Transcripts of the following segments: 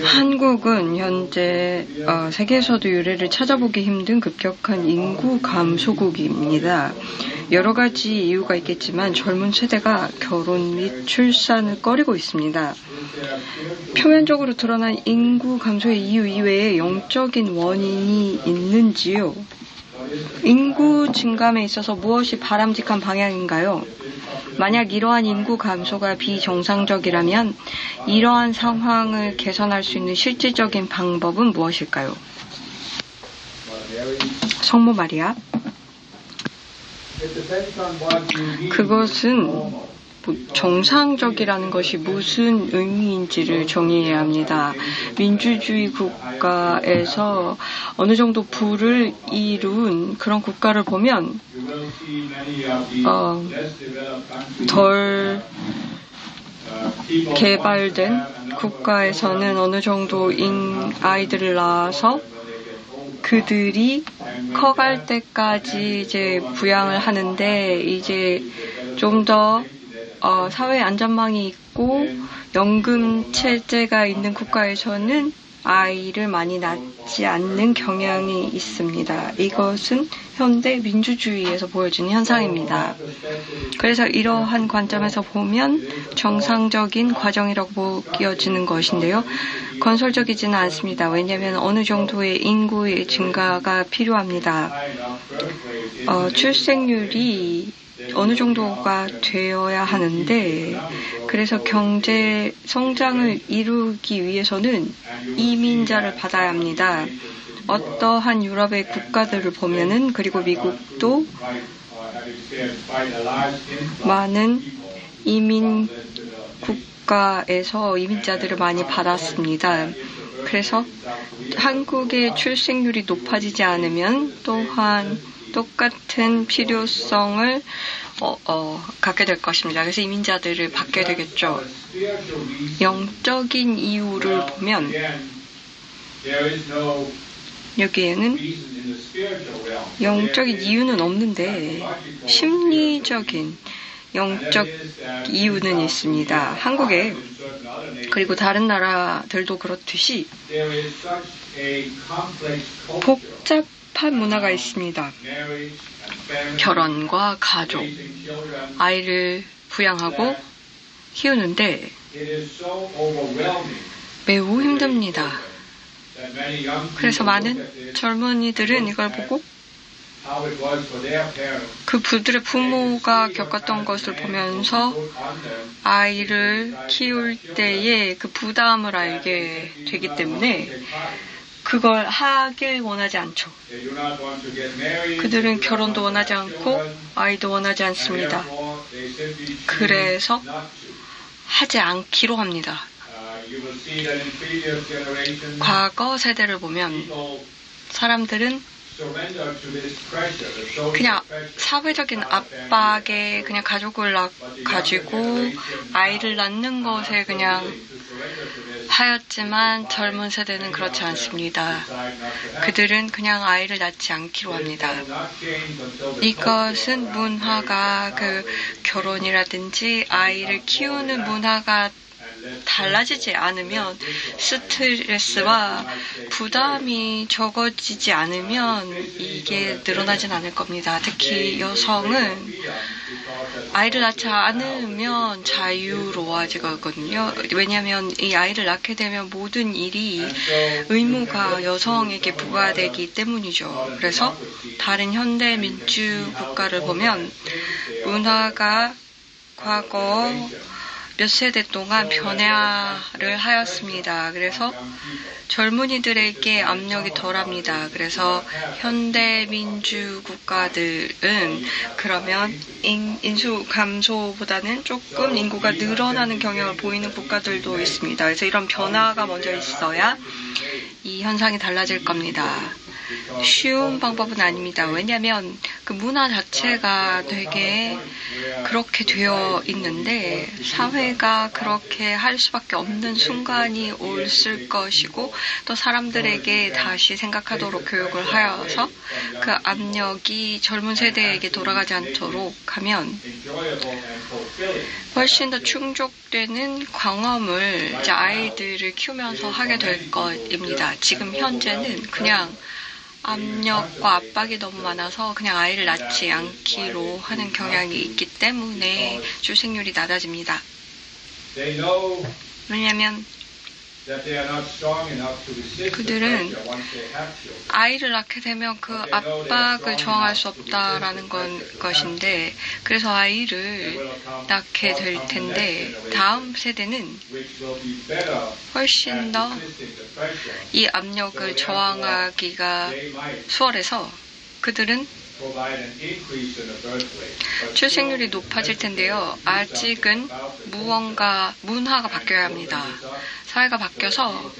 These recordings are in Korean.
한국은 현재 세계에서도 유례를 찾아보기 힘든 급격한 인구 감소국입니다. 여러 가지 이유가 있겠지만 젊은 세대가 결혼 및 출산을 꺼리고 있습니다. 표면적으로 드러난 인구 감소의 이유 이외에 영적인 원인이 있는지요? 인구 증감에 있어서 무엇이 바람직한 방향인가요? 만약 이러한 인구 감소가 비정상적이라면 이러한 상황을 개선할 수 있는 실질적인 방법은 무엇일까요? 성모 마리아. 그것은 정상적이라는 것이 무슨 의미인지를 정의해야 합니다. 민주주의 국가에서 어느 정도 부를 이룬 그런 국가를 보면 덜 개발된 국가에서는 어느 정도 아이들을 낳아서 그들이 커갈 때까지 이제 부양을 하는데 이제 좀 더 사회 안전망이 있고 연금 체제가 있는 국가에서는 아이를 많이 낳지 않는 경향이 있습니다. 이것은 현대 민주주의에서 보여지는 현상입니다. 그래서 이러한 관점에서 보면 정상적인 과정이라고 보여지는 것인데요. 건설적이지는 않습니다. 왜냐하면 어느 정도의 인구의 증가가 필요합니다. 출생률이 어느 정도가 되어야 하는데 그래서 경제 성장을 이루기 위해서는 이민자를 받아야 합니다. 어떠한 유럽의 국가들을 보면은 그리고 미국도 많은 이민 국가에서 이민자들을 많이 받았습니다. 그래서 한국의 출생률이 높아지지 않으면 또한 똑같은 필요성을 갖게 될 것입니다. 그래서 이민자들을 받게 되겠죠. 영적인 이유를 보면 여기에는 영적인 이유는 없는데 심리적인 영적 이유는 있습니다. 한국에 그리고 다른 나라들도 그렇듯이 복잡한 문화가 있습니다. 결혼과 가족, 아이를 부양하고 키우는데 매우 힘듭니다. 그래서 많은 젊은이들은 이걸 보고 그들의 부모가 겪었던 것을 보면서 아이를 키울 때의 그 부담을 알게 되기 때문에 그걸 하길 원하지 않죠. 그들은 결혼도 원하지 않고 아이도 원하지 않습니다. 그래서 하지 않기로 합니다. 과거 세대를 보면 사람들은 그냥 사회적인 압박에 그냥 가족을 가지고 아이를 낳는 것에 그냥 하였지만 젊은 세대는 그렇지 않습니다. 그들은 그냥 아이를 낳지 않기로 합니다. 이것은 문화가 결혼이라든지 아이를 키우는 문화가 달라지지 않으면 스트레스와 부담이 적어지지 않으면 이게 늘어나진 않을 겁니다. 특히 여성은 아이를 낳지 않으면 자유로워지거든요. 왜냐하면 이 아이를 낳게 되면 모든 일이 의무가 여성에게 부과되기 때문이죠. 그래서 다른 현대 민주 국가를 보면 문화가 과거 몇 세대 동안 변화를 하였습니다. 그래서 젊은이들에게 압력이 덜합니다. 그래서 현대 민주 국가들은 그러면 인수 감소보다는 조금 인구가 늘어나는 경향을 보이는 국가들도 있습니다. 그래서 이런 변화가 먼저 있어야 이 현상이 달라질 겁니다. 쉬운 방법은 아닙니다. 왜냐하면 그 문화 자체가 되게 그렇게 되어 있는데 사회가 그렇게 할 수밖에 없는 순간이 올을 것이고 또 사람들에게 다시 생각하도록 교육을 하여서 그 압력이 젊은 세대에게 돌아가지 않도록 하면 훨씬 더 충족되는 경험을 이제 아이들을 키우면서 하게 될 것입니다. 지금 현재는 그냥 압력과 압박이 너무 많아서 그냥 아이를 낳지 않기로 하는 경향이 있기 때문에 출생률이 낮아집니다. 왜냐하면 그들은 아이를 낳게 되면 그 압박을 저항할 수 없다라는 것인데 그래서 아이를 낳게 될 텐데 다음 세대는 훨씬 더 이 압력을 저항하기가 수월해서 그들은 출생률이 높아질 텐데요. 아직은 문화가 바뀌어야 합니다. 사회가 바뀌어서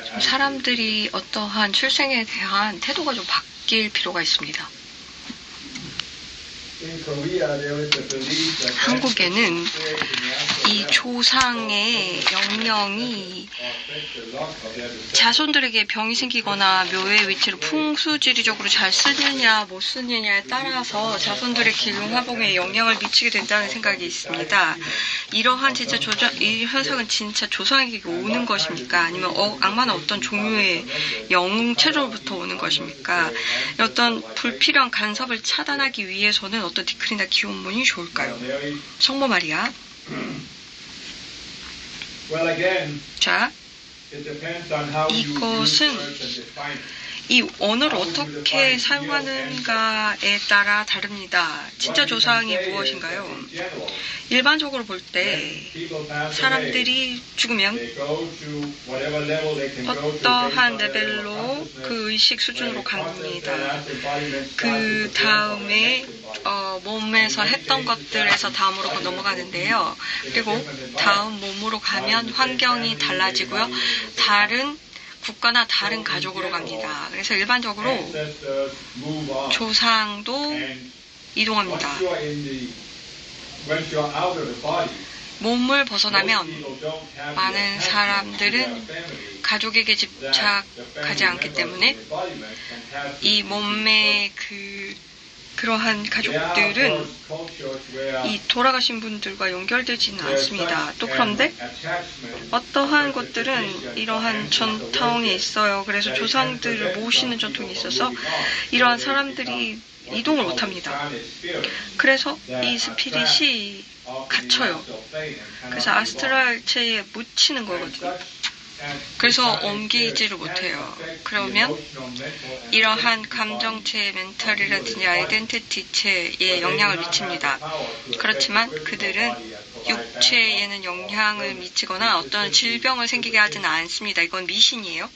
좀 사람들이 어떠한 출생에 대한 태도가 좀 바뀔 필요가 있습니다. 한국에는 이 조상의 영령이 자손들에게 병이 생기거나 묘의 위치를 풍수지리적으로 잘 쓰느냐 못 쓰느냐에 따라서 자손들의 기능 회복에 영향을 미치게 된다는 생각이 있습니다. 이러한 이 현상은 진짜 조상에게 오는 것입니까? 아니면 악마는 어떤 종류의 영체로부터 오는 것입니까? 어떤 불필요한 간섭을 차단하기 위해서는 어떤 디크리나 기원문이 좋을까요? 성모 마리아. 자, 이것은 이 언어를 어떻게 사용하는가에 따라 다릅니다. 진짜 조상이 무엇인가요? 일반적으로 볼 때 사람들이 죽으면 어떠한 레벨로 그 의식 수준으로 갑니다. 그 다음에 몸에서 했던 것들에서 다음으로 넘어가는데요. 그리고 다음 몸으로 가면 환경이 달라지고요. 다른 국가나 다른 가족으로 갑니다. 그래서 일반적으로 조상도 이동합니다. 몸을 벗어나면 많은 사람들은 가족에게 집착하지 않기 때문에 이 몸의 그러한 가족들은 이 돌아가신 분들과 연결되지는 않습니다. 또 그런데 어떠한 곳들은 이러한 전통이 있어요. 그래서 조상들을 모시는 전통이 있어서 이러한 사람들이 이동을 못합니다. 그래서 이 스피릿이 갇혀요. 그래서 아스트랄체에 묻히는 거거든요. 그래서 옮기지를 못해요. 그러면 이러한 감정체, 멘탈이라든지 아이덴티티체에 영향을 미칩니다. 그렇지만 그들은 육체에는 영향을 미치거나 어떤 질병을 생기게 하지는 않습니다. 이건 미신이에요.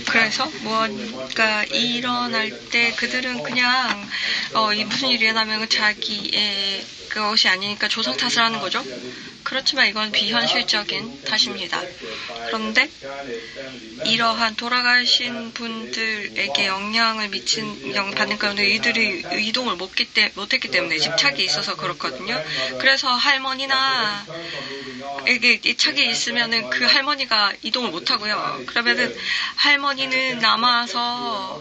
그래서 뭔가 일어날 때 그들은 그냥 무슨 일이 일어나면 자기의 그것이 아니니까 조상 탓을 하는 거죠. 그렇지만 이건 비현실적인 탓입니다. 그런데 이러한 돌아가신 분들에게 영향을 받는 가운데 이들이 이동을 못했기 때문에 집착이 있어서 그렇거든요. 그래서 할머니나 에게 집착이 있으면은 그 할머니가 이동을 못하고요. 그러면은 할머니는 남아서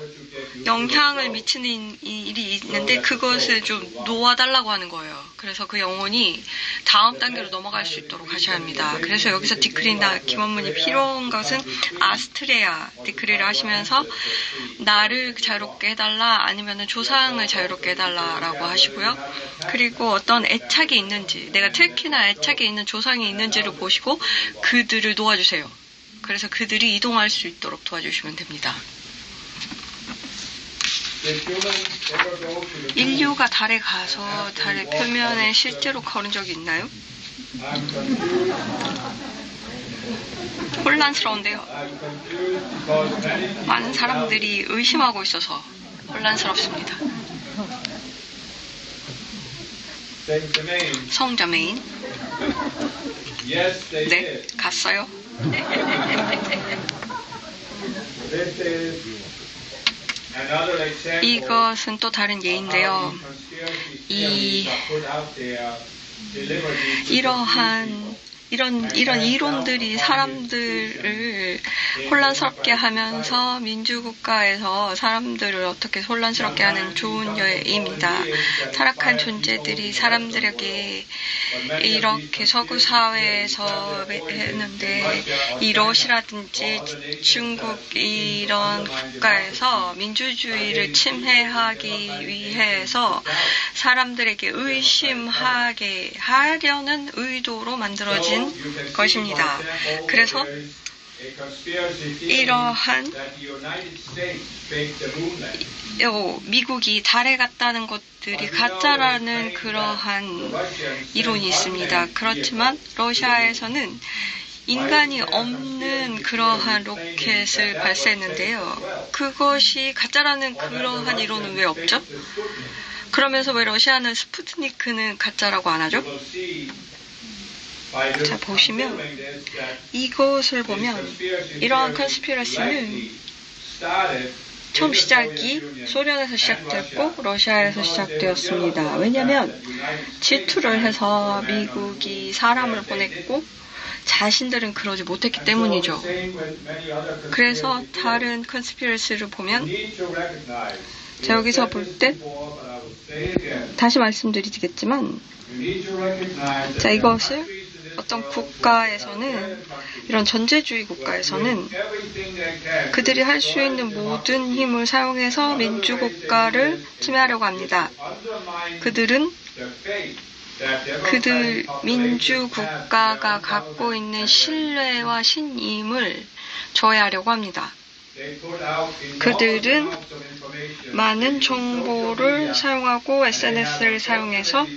영향을 미치는 일이 있는데 그것을 좀 놓아달라고 하는 거예요. 그래서 그 영혼이 다음 단계로 넘어갈 수 있도록 하셔야 합니다. 그래서 여기서 디크리나 기원문이 필요한 것은 아스트레아 디크리를 하시면서 나를 자유롭게 해달라 아니면 조상을 자유롭게 해달라라고 하시고요. 그리고 어떤 애착이 있는지 내가 특히나 애착이 있는 조상이 있는지를 보시고 그들을 놓아주세요. 그래서 그들이 이동할 수 있도록 도와주시면 됩니다. 인류가 달에 가서 달의 표면에 실제로 걸은 적이 있나요? 혼란스러운데요. 많은 사람들이 의심하고 있어서 혼란스럽습니다. 성자 메인. 네, 갔어요. 이것은 또 다른 예인데요. 이런 이론들이 사람들을 혼란스럽게 하면서 민주국가에서 사람들을 어떻게 혼란스럽게 하는 좋은 예입니다. 타락한 존재들이 사람들에게 이렇게 서구 사회에서 했는데 이 러시아라든지 중국 이런 국가에서 민주주의를 침해하기 위해서 사람들에게 의심하게 하려는 의도로 만들어진 것입니다. 그래서 이러한 미국이 달에 갔다는 것들이 가짜라는 그러한 이론이 있습니다. 그렇지만 러시아에서는 인간이 없는 그러한 로켓을 발사했는데요. 그것이 가짜라는 그러한 이론은 왜 없죠? 그러면서 왜 러시아는 스푸트니크는 가짜라고 안 하죠? 자, 보시면 이것을 보면 이러한 컨스피러시는 처음 시작이 소련에서 시작됐고 러시아에서 시작되었습니다. 왜냐하면 질투를 해서 미국이 사람을 보냈고 자신들은 그러지 못했기 때문이죠. 그래서 다른 컨스피러시를 보면 자, 여기서 볼 때 다시 말씀드리겠지만 자, 이것을 어떤 국가에서는 이런 전제주의 국가에서는 그들이 할 수 있는 모든 힘을 사용해서 민주국가를 침해하려고 합니다. 그들 민주국가가 갖고 있는 신뢰와 신임을 저해하려고 합니다. 그들은 많은 정보를 사용하고 SNS를 사용해서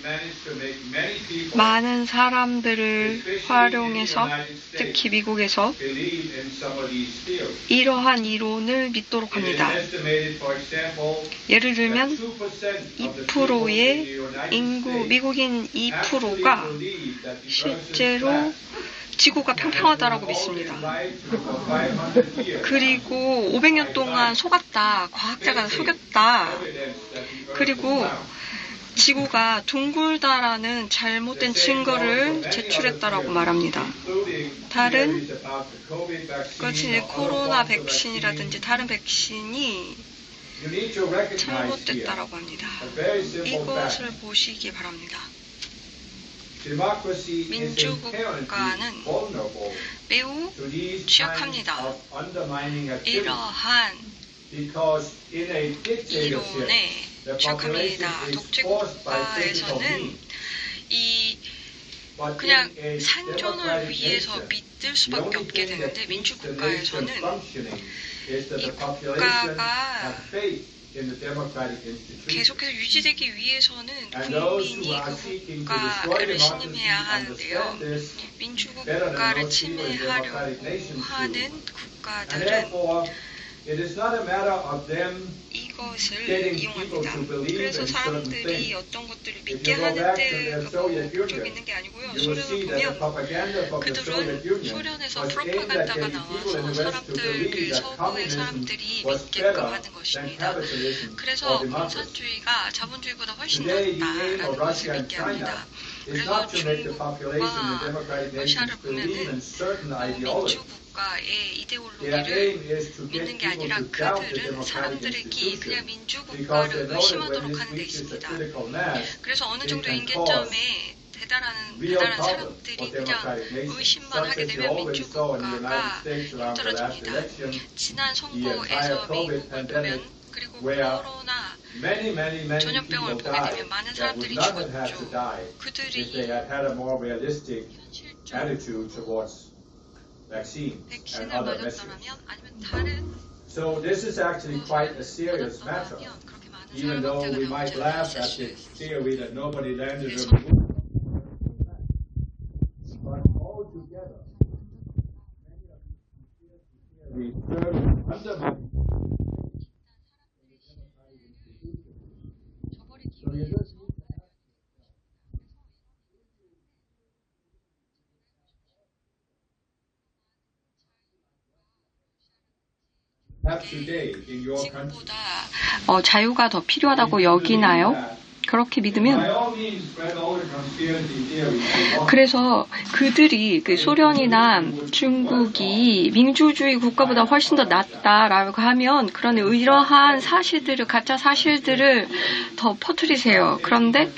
많은 사람들을 활용해서 특히 미국에서 이러한 이론을 믿도록 합니다. 예를 들면 2%의 인구, 미국인 2%가 실제로 지구가 평평하다라고 믿습니다. 그리고 500년 동안 속았다. 과학자가 속였다. 그리고 지구가 둥글다라는 잘못된 증거를 제출했다라고 말합니다. 다른 것이 코로나 백신이라든지 다른 백신이 잘못됐다라고 합니다. 이것을 보시기 바랍니다. 민주국가는 매우 취약합니다. 이러한 이론에 취약합니다. 독재국가에서는 그냥 생존을 위해서 믿을 수밖에 없게 되는데 민주국가에서는 이 국가가 계속해서 유지되기 위해서는 국민이 그 국가를 신임해야 하는데요. 민주국가를 침해하려고 하는 국가들은 이것을 이용합니다. 그래서 사람들이 어떤 것들을 믿게 하는데 목적이 있는 게 아니고요. 소련을 보면 그들은 소련에서 프로파간다가 나와서 사람들, 서구의 사람들이 믿게끔 하는 것입니다. 그래서 공산주의가 자본주의보다 훨씬 낫다라는 것을 믿게 합니다. 그래서 중국과 러시아를 보면은 민주국가의 이데올로기를 믿는 게 아니라 그들은 사람들에게 그냥 민주국가를 의심하도록 하는 데 있습니다. 그래서 어느 정도 인계점에 대단한 사람들이 그냥 의심만 하게 되면 민주국가가 힘들어집니다. 지난 선거에서 미국을 보면 그리고 코로나 전염병을 보게 되면 많은 사람들이 죽었죠. 그들이 현실적으로 백신을 맞았더라면 아니면 다른 So this is actually quite a serious matter. Even though we might laugh at the theory that nobody landed on the moon. But altogether, many of these theories undermine so you just have today in your country. 지금보다 자유가 더 필요하다고 여기나요? 그렇게 믿으면 By all means, spread all the conspiracy theories. 그래서 그들이 소련이나 중국이 민주주의 국가보다 훨씬 더 낫다라고 하면 그런 이러한 사실들을 가짜 사실들을 더 퍼뜨리세요. 그런데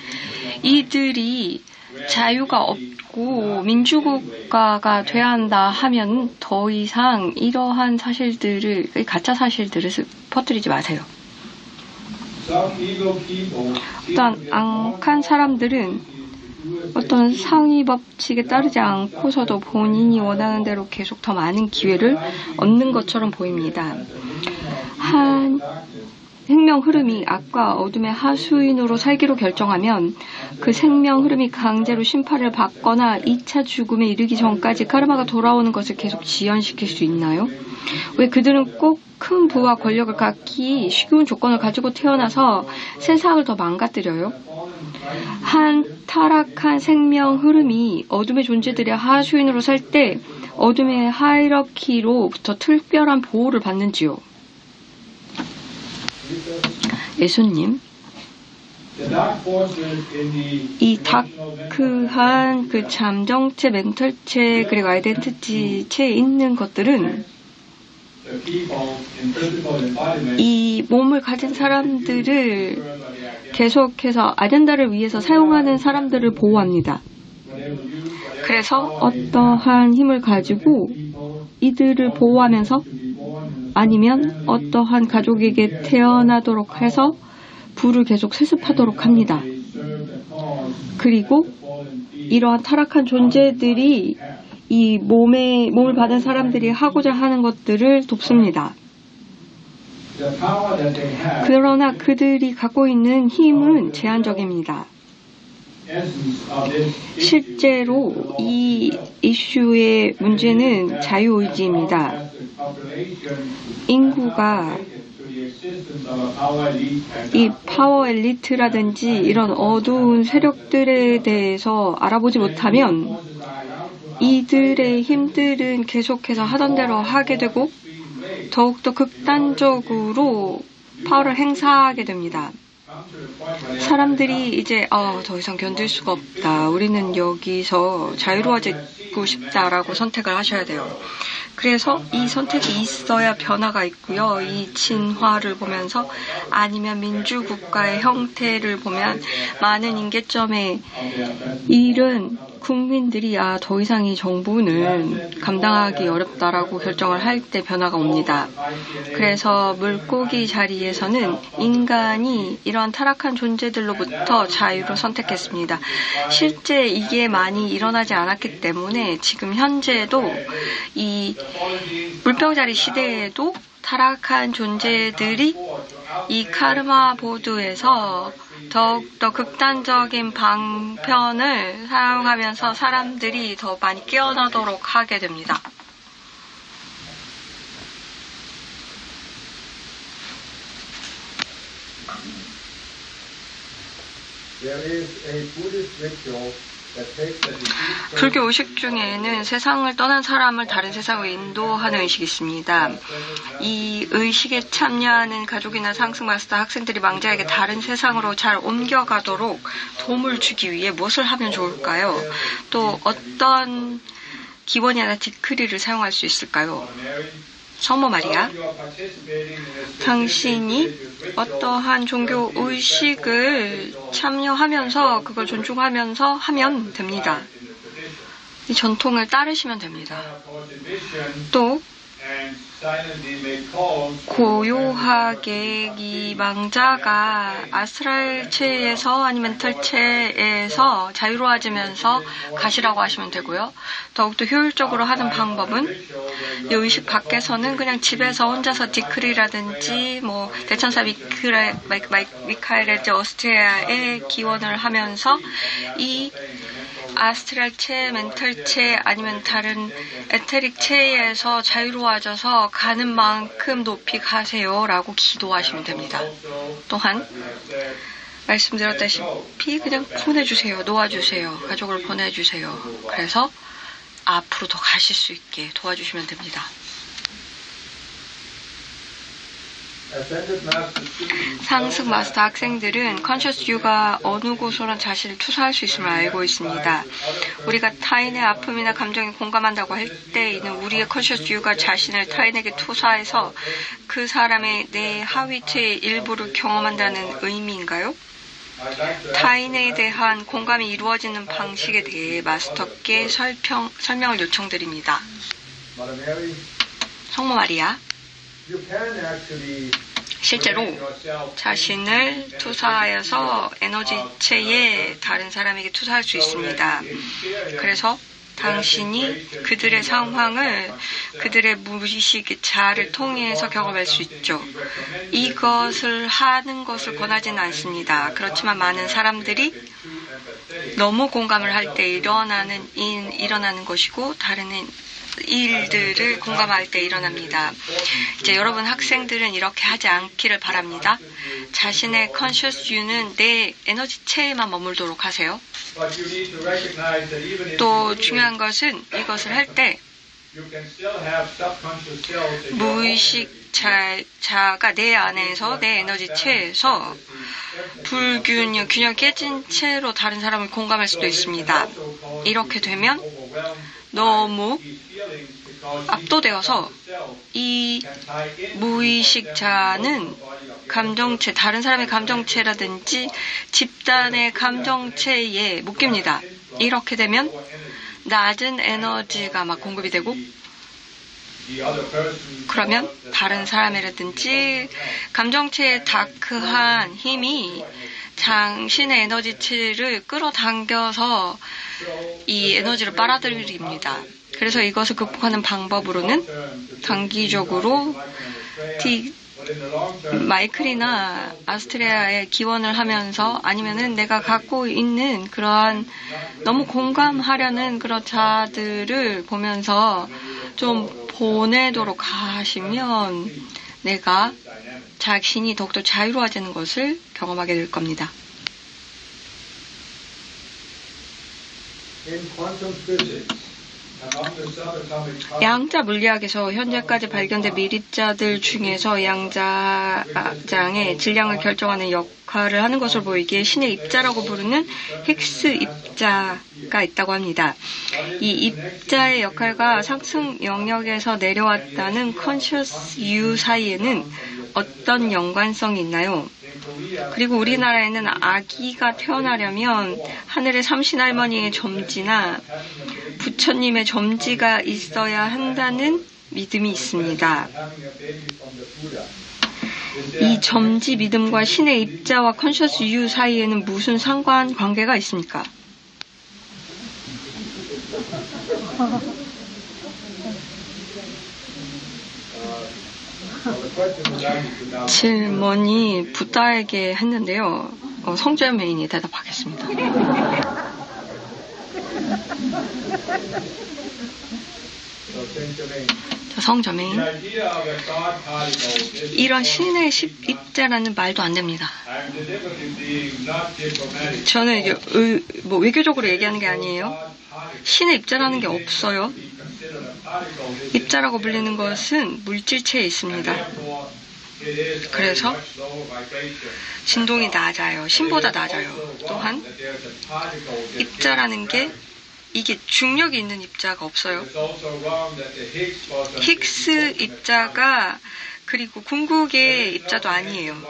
이들이 자유가 없고 민주국가가 돼야 한다 하면 더 이상 이러한 사실들을 가짜 사실들을 퍼뜨리지 마세요. 어떤 악한 사람들은 어떤 상위 법칙에 따르지 않고서도 본인이 원하는 대로 계속 더 많은 기회를 얻는 것처럼 보입니다. 한 생명 흐름이 악과 어둠의 하수인으로 살기로 결정하면 그 생명 흐름이 강제로 심판을 받거나 2차 죽음에 이르기 전까지 카르마가 돌아오는 것을 계속 지연시킬 수 있나요? 왜 그들은 꼭 큰 부와 권력을 갖기 쉬운 조건을 가지고 태어나서 세상을 더 망가뜨려요? 한 타락한 생명 흐름이 어둠의 존재들의 하수인으로 살 때 어둠의 하이러키로부터 특별한 보호를 받는지요? 예수님, 이 다크한 그 잠정체, 멘털체, 그리고 아이덴티티체에 있는 것들은 이 몸을 가진 사람들을 계속해서 아젠다를 위해서 사용하는 사람들을 보호합니다. 그래서 어떠한 힘을 가지고 이들을 보호하면서 아니면 어떠한 가족에게 태어나도록 해서 부를 계속 세습하도록 합니다. 그리고 이러한 타락한 존재들이 이 몸을 받은 사람들이 하고자 하는 것들을 돕습니다. 그러나 그들이 갖고 있는 힘은 제한적입니다. 실제로 이 이슈의 문제는 자유의지입니다. 인구가 이 파워 엘리트라든지 이런 어두운 세력들에 대해서 알아보지 못하면 이들의 힘들은 계속해서 하던 대로 하게 되고 더욱더 극단적으로 파워를 행사하게 됩니다. 사람들이 이제 더 이상 견딜 수가 없다. 우리는 여기서 자유로워지고 싶다라고 선택을 하셔야 돼요. 그래서 이 선택이 있어야 변화가 있고요. 이 진화를 보면서 아니면 민주국가의 형태를 보면 많은 임계점에 이른 국민들이 더 이상 이 정부는 감당하기 어렵다라고 결정을 할 때 변화가 옵니다. 그래서 물고기 자리에서는 인간이 이러한 타락한 존재들로부터 자유를 선택했습니다. 실제 이게 많이 일어나지 않았기 때문에 지금 현재도 이 물병자리 시대에도 타락한 존재들이 이 카르마 보드에서 더욱더 극단적인 방편을 사용하면서 사람들이 더 많이 깨어나도록 하게 됩니다. 불교 의식 중에는 세상을 떠난 사람을 다른 세상으로 인도하는 의식이 있습니다. 이 의식에 참여하는 가족이나 상승 마스터 학생들이 망자에게 다른 세상으로 잘 옮겨가도록 도움을 주기 위해 무엇을 하면 좋을까요? 또 어떤 기원이나 디크리를 사용할 수 있을까요? 성모 마리아, 당신이 어떠한 종교 의식을 참여하면서 그걸 존중하면서 하면 됩니다. 이 전통을 따르시면 됩니다. 또 고요하게 이 망자가 아스트랄체에서 아니면 멘탈체에서 자유로워지면서 가시라고 하시면 되고요. 더욱더 효율적으로 하는 방법은 이 의식 밖에서는 그냥 집에서 혼자서 디크리라든지 대천사 미카엘의 오스트리아에 기원을 하면서 이 아스트랄체, 멘탈체 아니면 다른 에테릭체에서 자유로워져서 가는 만큼 높이 가세요 라고 기도하시면 됩니다. 또한 말씀드렸다시피 그냥 보내주세요. 놓아주세요. 가족을 보내주세요. 그래서 앞으로 더 가실 수 있게 도와주시면 됩니다. 상습 마스터 학생들은 컨셔스 유가 어느 곳으로나 자신을 투사할 수 있음을 알고 있습니다. 우리가 타인의 아픔이나 감정에 공감한다고 할 때에는 우리의 컨셔스 유가 자신을 타인에게 투사해서 그 사람의 내 하위트의 일부를 경험한다는 의미인가요? 타인에 대한 공감이 이루어지는 방식에 대해 마스터께 설명을 요청드립니다. 성모 마리아, 실제로 자신을 투사하여서 에너지체에 다른 사람에게 투사할 수 있습니다. 그래서 당신이 그들의 상황을 그들의 무의식 자아를 통해서 경험할 수 있죠. 이것을 하는 것을 권하지는 않습니다. 그렇지만 많은 사람들이 너무 공감을 할 때 일어나는 것이고 다른 일들을 공감할 때 일어납니다. 이제 여러분 학생들은 이렇게 하지 않기를 바랍니다. 자신의 컨셔스 유는 내 에너지체에만 머물도록 하세요. 또 중요한 것은 이것을 할 때 무의식 자아가 내 안에서 내 에너지체에서 균형 깨진 채로 다른 사람을 공감할 수도 있습니다. 이렇게 되면 너무 압도되어서 이 무의식 자아는 감정체, 다른 사람의 감정체라든지 집단의 감정체에 묶입니다. 이렇게 되면 낮은 에너지가 막 공급이 되고 그러면 다른 사람이라든지 감정체의 다크한 힘이 당신의 에너지체를 끌어당겨서 이 에너지를 빨아들입니다. 그래서 이것을 극복하는 방법으로는 단기적으로 마이클이나 아스트레아에 기원을 하면서 아니면은 내가 갖고 있는 그러한 너무 공감하려는 그런 자들을 보면서 좀 보내도록 하시면 내가 자신이 더욱더 자유로워지는 것을 경험하게 될 겁니다. 양자 물리학에서 현재까지 발견된 미립자들 중에서 양자장의 질량을 결정하는 역할을 하는 것으로 보이기에 신의 입자라고 부르는 힉스 입자가 있다고 합니다. 이 입자의 역할과 상승 영역에서 내려왔다는 컨셔스 유 사이에는 어떤 연관성이 있나요? 그리고 우리나라에는 아기가 태어나려면 하늘의 삼신할머니의 점지나 부처님의 점지가 있어야 한다는 믿음이 있습니다. 이 점지 믿음과 신의 입자와 컨셔스 유 사이에는 무슨 상관관계가 있습니까? 질문이 부다에게 했는데요. 성저메인이 대답하겠습니다. 성저메인, 이런 신의 입자라는 말도 안 됩니다. 저는 외교적으로 얘기하는 게 아니에요. 신의 입자라는 게 없어요. 입자라고 불리는 것은 물질체에 있습니다. 그래서 진동이 낮아요. 신보다 낮아요. 또한 입자라는 게 이게 중력이 있는 입자가 없어요. 힉스 입자가 그리고 궁극의 입자도 아니에요.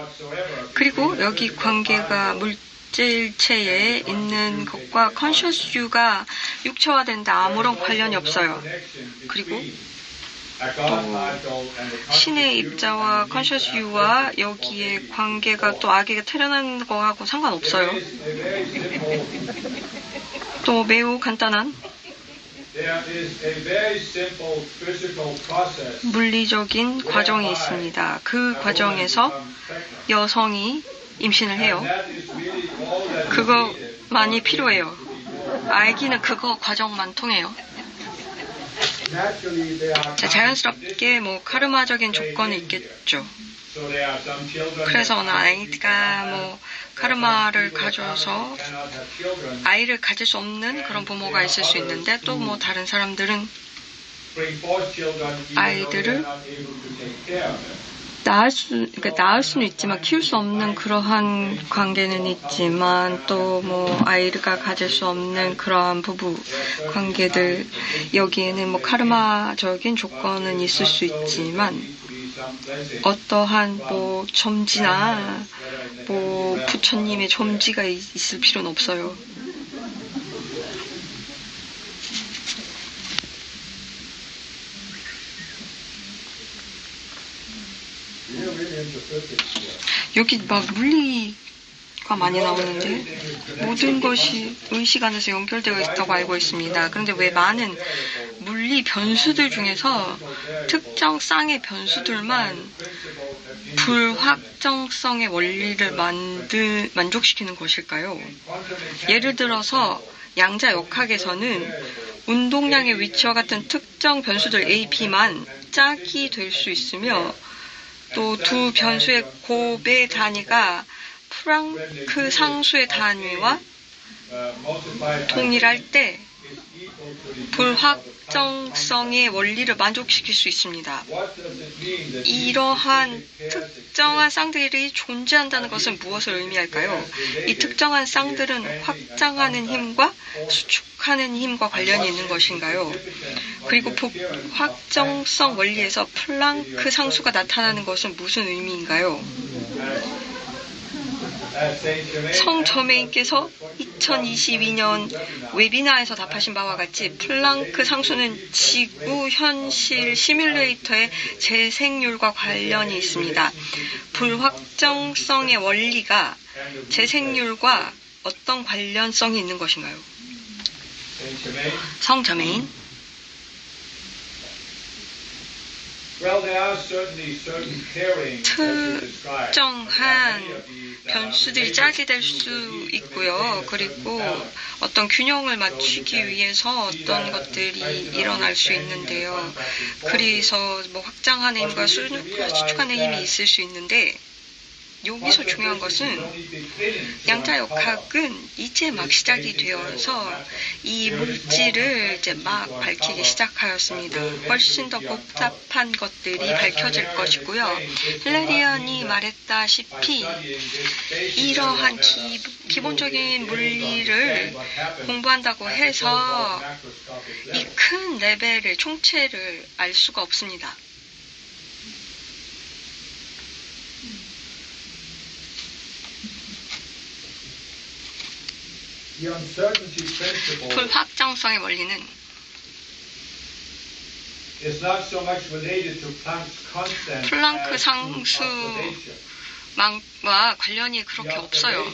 그리고 여기 관계가 물질체에 있는 것과 컨셔스 유가 육체화된데 아무런 관련이 없어요. 그리고 또 신의 입자와 컨셔스 유와 여기에 관계가 또 아기가 태어나는 거하고 상관없어요. 또 매우 간단한 물리적인 과정이 있습니다. 그 과정에서 여성이 임신을 해요. 그거만이 필요해요. 아기는 그거 과정만 통해요. 자연스럽게 카르마적인 조건이 있겠죠. 그래서 어느 아이가 카르마를 가져서 아이를 가질 수 없는 그런 부모가 있을 수 있는데 또 다른 사람들은 아이들을 낳을 수는 있지만 키울 수 없는 그러한 관계는 있지만 또 뭐 아이가 가질 수 없는 그러한 부부 관계들, 여기에는 뭐 카르마적인 조건은 있을 수 있지만 어떠한 뭐 점지나 뭐 부처님의 점지가 있을 필요는 없어요. 여기 막 물리가 많이 나오는데 모든 것이 의식 안에서 연결되어 있다고 알고 있습니다. 그런데 왜 많은 물리 변수들 중에서 특정 쌍의 변수들만 불확정성의 원리를 만족시키는 것일까요? 예를 들어서 양자역학에서는 운동량의 위치와 같은 특정 변수들 A, B만 짝이 될 수 있으며 또 두 변수의 곱의 단위가 플랑크 상수의 단위와 동일할 때 불확정성의 원리를 만족시킬 수 있습니다. 이러한 특정한 쌍들이 존재한다는 것은 무엇을 의미할까요? 이 특정한 쌍들은 확장하는 힘과 수축하는 힘과 관련이 있는 것인가요? 그리고 불확정성 원리에서 플랑크 상수가 나타나는 것은 무슨 의미인가요? 성 저메인께서 2022년 웨비나에서 답하신 바와 같이 플랑크 상수는 지구 현실 시뮬레이터의 재생률과 관련이 있습니다. 불확정성의 원리가 재생률과 어떤 관련성이 있는 것인가요? 성 저메인. 특정한 변수들이 짝이 될 수 있고요. 그리고 어떤 균형을 맞추기 위해서 어떤 것들이 일어날 수 있는데요. 그래서 뭐 확장하는 힘과 수축하는 힘이 있을 수 있는데 여기서 중요한 것은 양자역학은 이제 막 시작이 되어서 이 물질을 이제 막 밝히기 시작하였습니다. 훨씬 더 복잡한 것들이 밝혀질 것이고요. 힐레리언이 말했다시피 이러한 기본적인 물리를 공부한다고 해서 이 큰 레벨의 총체를 알 수가 없습니다. 불확정성의 원리는 플랑크 상수와 관련이 그렇게 없어요.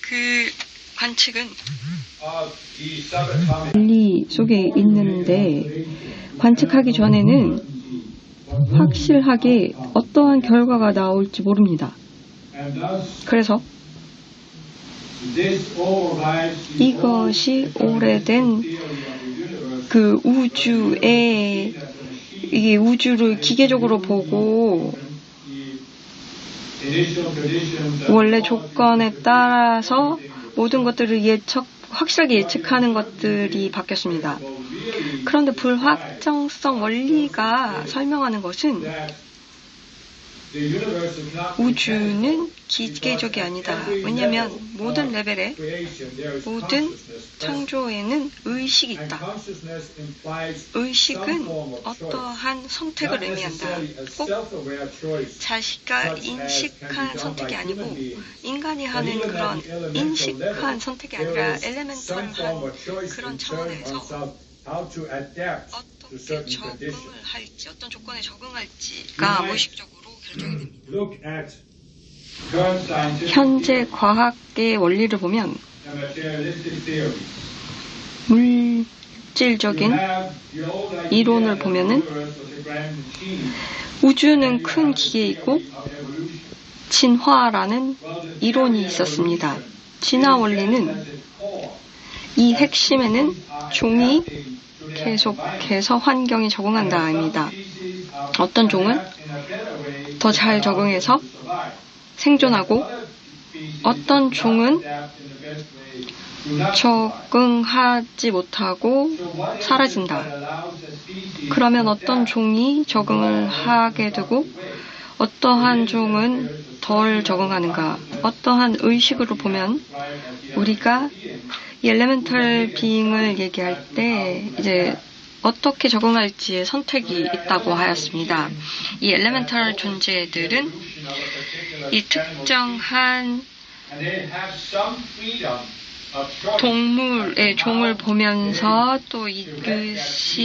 그 관측은 원리 속에 있는데 관측하기 전에는 확실하게 어떠한 결과가 나올지 모릅니다. 그래서 이것이 오래된 그 이게 우주를 기계적으로 보고 원래 조건에 따라서 모든 것들을 확실하게 예측하는 것들이 바뀌었습니다. 그런데 불확정성 원리가 설명하는 것은 우주는 기계적이 아니다. 왜냐하면 모든 레벨에, 모든 창조에는 의식이 있다. 의식은 어떠한 선택을 의미한다. 꼭 자기가 인식한 선택이 아니고 인간이 하는 그런 인식한 선택이 아니라 엘레멘탈한 그런 차원에서 어떻게 적응을 할지, 어떤 조건에 적응할지가 무의식적으로 결정이 됩니다. 현재 과학의 원리를 보면 물질적인 이론을 보면은 우주는 큰 기계이고 진화라는 이론이 있었습니다. 진화 원리는 이 핵심에는 종이 계속해서 환경에 적응한다입니다. 어떤 종은 더 잘 적응해서 생존하고 어떤 종은 적응하지 못하고 사라진다. 그러면 어떤 종이 적응을 하게 되고 어떠한 종은 덜 적응하는가? 어떠한 의식으로 보면 우리가 이 엘레멘털 비잉을 얘기할 때 이제 어떻게 적응할지의 선택이 있다고 하였습니다. 이 엘레멘털 존재들은 이 특정한 동물의 종을 보면서 또 이것이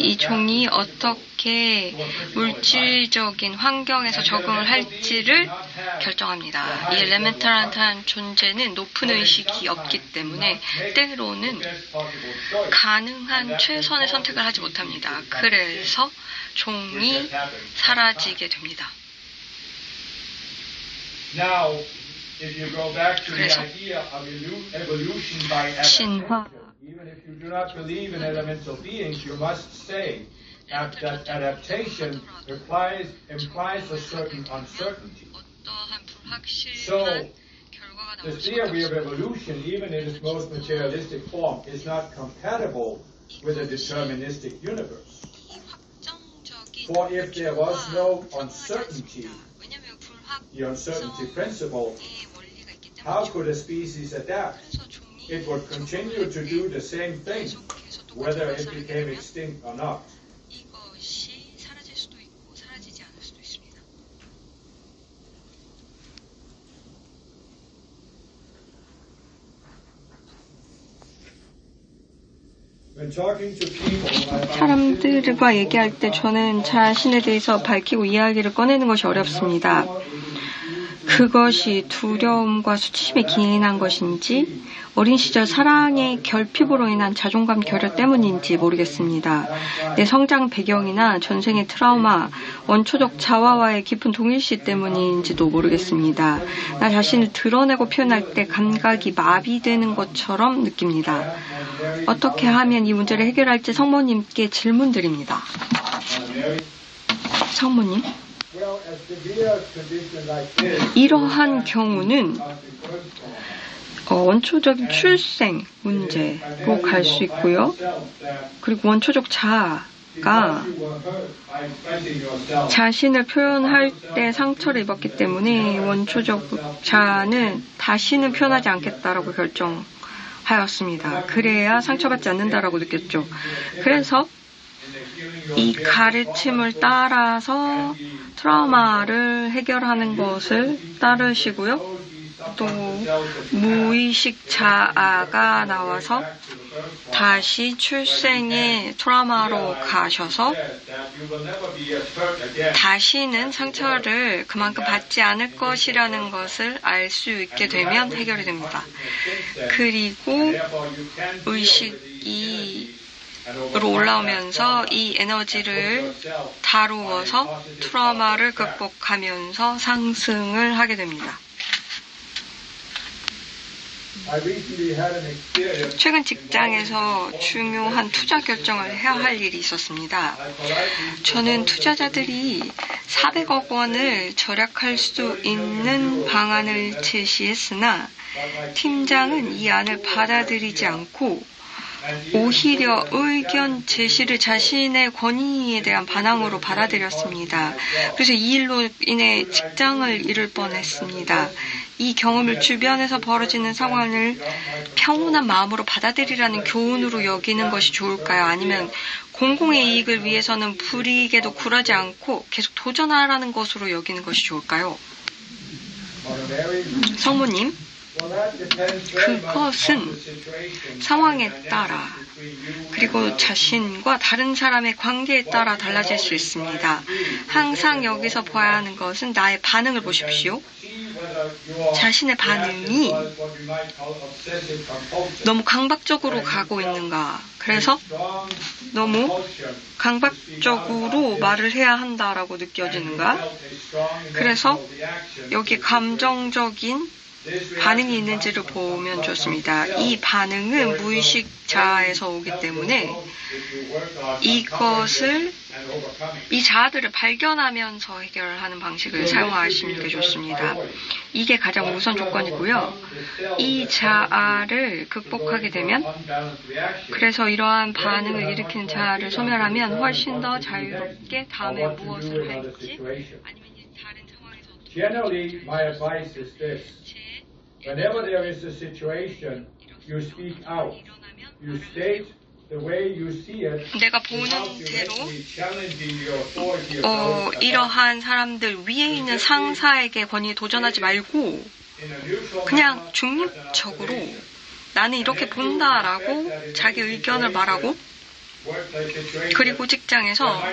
이 종이 어떻게 물질적인 환경에서 적응을 할지를 결정합니다. 이 엘레멘탈한 존재는 높은 의식이 없기 때문에 때로는 가능한 최선의 선택을 하지 못합니다. 그래서 종이 사라지게 됩니다. 그래서 신화 Even if you do not believe in elemental beings, you must say that adaptation implies a certain uncertainty. So, the theory of evolution, even in its most materialistic form, is not compatible with a deterministic universe. For if there was no uncertainty, the uncertainty principle, how could a species adapt? It would continue to do the same thing, whether it became extinct or not. 사람들과 얘기할 때 저는 자신에 대해서 밝히고 이야기를 꺼내는 것이 어렵습니다. 그것이 두려움과 수치심에 기인한 것인지 어린 시절 사랑의 결핍으로 인한 자존감 결여 때문인지 모르겠습니다. 내 성장 배경이나 전생의 트라우마, 원초적 자아와의 깊은 동일시 때문인지도 모르겠습니다. 나 자신을 드러내고 표현할 때 감각이 마비되는 것처럼 느낍니다. 어떻게 하면 이 문제를 해결할지 성모님께 질문드립니다. 성모님? 이러한 경우는 원초적인 출생 문제로 갈 수 있고요. 그리고 원초적 자아가 자신을 표현할 때 상처를 입었기 때문에 원초적 자아는 다시는 표현하지 않겠다라고 결정하였습니다. 그래야 상처받지 않는다라고 느꼈죠. 그래서 이 가르침을 따라서 트라우마를 해결하는 것을 따르시고요. 또 무의식 자아가 나와서 다시 출생의 트라우마로 가셔서 다시는 상처를 그만큼 받지 않을 것이라는 것을 알 수 있게 되면 해결이 됩니다. 그리고 의식이 으로 올라오면서 이 에너지를 다루어서 트라우마를 극복하면서 상승을 하게 됩니다. 최근 직장에서 중요한 투자 결정을 해야 할 일이 있었습니다. 저는 투자자들이 400억 원을 절약할 수 있는 방안을 제시했으나 팀장은 이 안을 받아들이지 않고 오히려 의견 제시를 자신의 권위에 대한 반항으로 받아들였습니다. 그래서 이 일로 인해 직장을 잃을 뻔했습니다. 이 경험을 주변에서 벌어지는 상황을 평온한 마음으로 받아들이라는 교훈으로 여기는 것이 좋을까요? 아니면 공공의 이익을 위해서는 불이익에도 굴하지 않고 계속 도전하라는 것으로 여기는 것이 좋을까요? 성모님, 그것은 상황에 따라 그리고 자신과 다른 사람의 관계에 따라 달라질 수 있습니다. 항상 여기서 봐야 하는 것은 나의 반응을 보십시오. 자신의 반응이 너무 강박적으로 가고 있는가. 그래서 너무 강박적으로 말을 해야 한다라고 느껴지는가. 그래서 여기 감정적인 반응이 있는지를 보면 좋습니다. 이 반응은 무의식 자아에서 오기 때문에 이 자아들을 발견하면서 해결하는 방식을 사용하시는 게 좋습니다. 이게 가장 우선 조건이고요. 이 자아를 극복하게 되면 그래서 이러한 반응을 일으키는 자아를 소멸하면 훨씬 더 자유롭게 다음에 무엇을 할지 아니면 다른 Generally, my advice is this. Whenever there is a situation, you speak out. You state the way you see it. 내가 보는 대로 이러한 사람들 위에 있는 상사에게 권위에 도전하지 말고 그냥 중립적으로 나는 이렇게 본다라고 자기 의견을 말하고 그리고 직장에서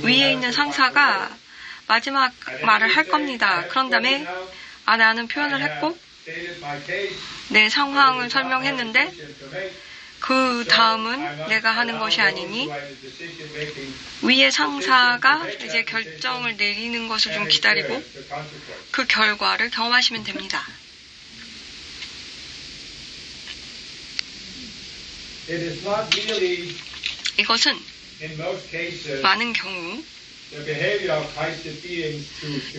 위에 있는 상사가 마지막 말을 할 겁니다. 그런 다음에 나는 표현을 했고 내 상황을 설명했는데 그 다음은 내가 하는 것이 아니니 위에 상사가 이제 결정을 내리는 것을 좀 기다리고 그 결과를 경험하시면 됩니다. 이것은 많은 경우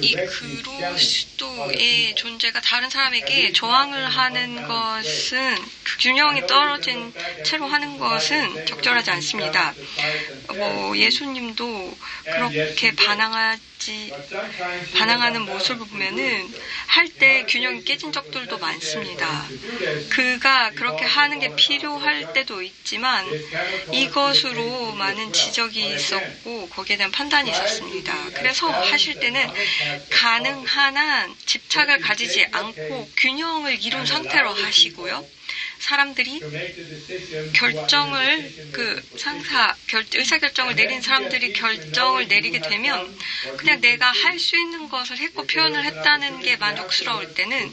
이 그리스도의 존재가 다른 사람에게 저항을 하는 것은 균형이 떨어진 채로 하는 것은 적절하지 않습니다. 예수님도 그렇게 반항하는 모습을 보면은 할 때 균형이 깨진 적들도 많습니다. 그가 그렇게 하는 게 필요할 때도 있지만 이것으로 많은 지적이 있었고 거기에 대한 판단이 있었습니다. 그래서 하실 때는 가능한 한 집착을 가지지 않고 균형을 이룬 상태로 하시고요. 사람들이 결정을 의사결정을 내린 사람들이 결정을 내리게 되면 그냥 내가 할 수 있는 것을 했고 표현을 했다는 게 만족스러울 때는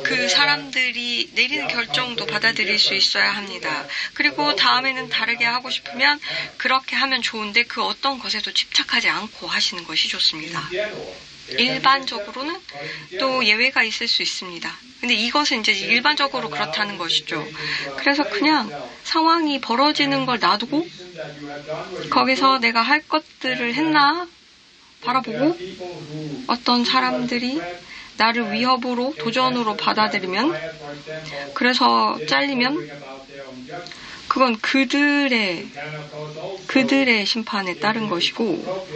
그 사람들이 내리는 결정도 받아들일 수 있어야 합니다. 그리고 다음에는 다르게 하고 싶으면 그렇게 하면 좋은데 그 어떤 것에도 집착하지 않고 하시는 것이 좋습니다. 일반적으로는 또 예외가 있을 수 있습니다. 근데 이것은 이제 일반적으로 그렇다는 것이죠. 그래서 그냥 상황이 벌어지는 걸 놔두고 거기서 내가 할 것들을 했나 바라보고 어떤 사람들이 나를 위협으로 도전으로 받아들이면 그래서 잘리면 그건 그들의 심판에 따른 것이고